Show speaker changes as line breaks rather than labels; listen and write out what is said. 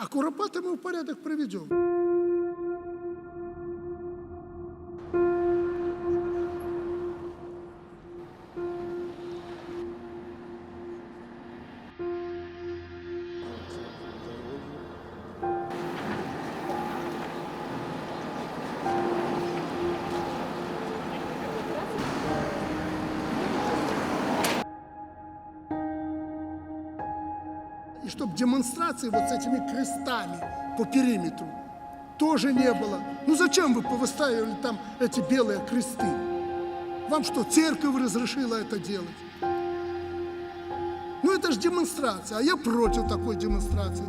А Куропаты мы в порядок приведем. И чтобы демонстрации вот с этими крестами по периметру тоже не было. Ну зачем вы повыставили там эти белые кресты? Вам что, церковь разрешила это делать? Ну это же демонстрация, а я против такой демонстрации.